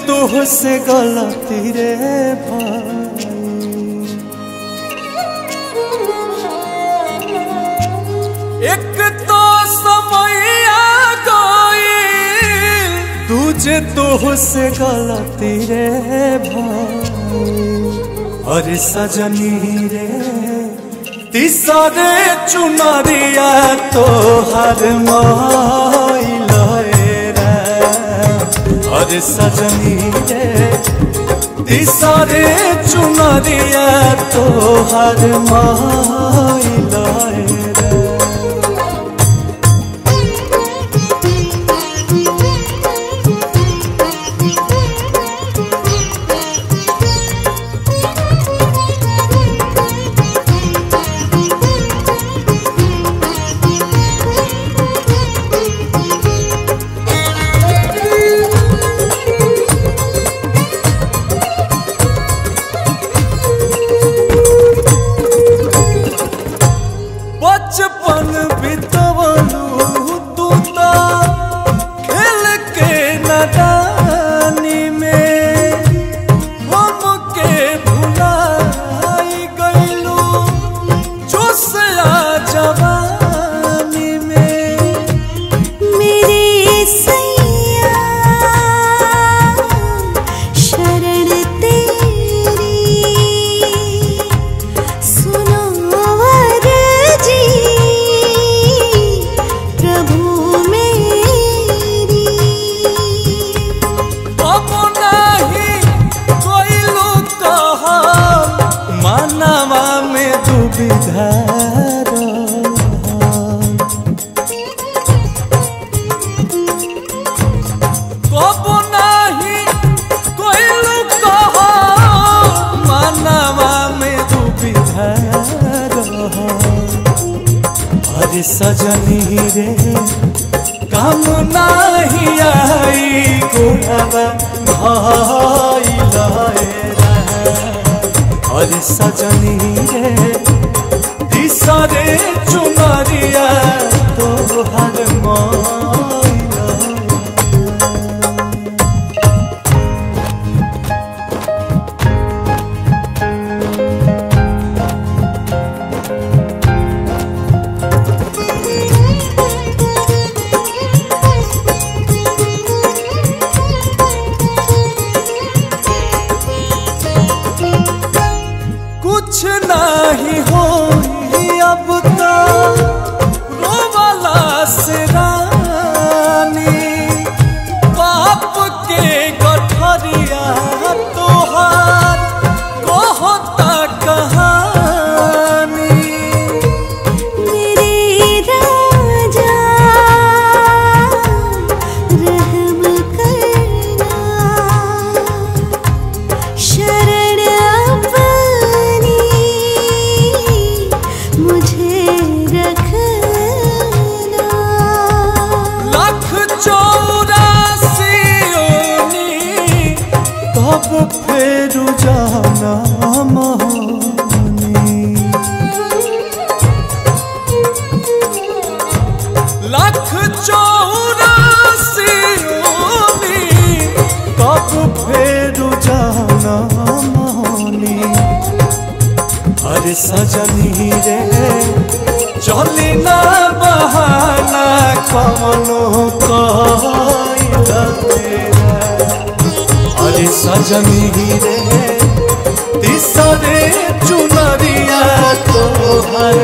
तुझसे गलती रे भाई। एक तो समय आ गई तुझे तुझसे गलती रे भाई। और सजनी रे तीसरे चुनरिया तो हर माइल रे। और सजनी रे तीसरे चुनरिया तो हर माइल रे। बचपन बितवलू तू तो खेल के नादानी में। हमके भुलाई गईलू जोशिया जवानी में। मेरे सैया शरण तेरी सुनो सजनी रे काम नहीं आई गुणवा भाई लाए। और सजनी रे तीसरे चुनरिया तो हर कुछ नहीं हो अब तो रोवाला से रानी। बाप के गठरिया तोहार कहता कहानी। मेरे राजा रहम करना शरण मुझे रखना। लाख 84 कब फिर जाना मोहनी। लाख 84 कब फिर जाना मोहनी। अरे सजनी रे चली ना बहाना कमनो कइला। अरे सजनी रे तीसरे चुनरिया तो हर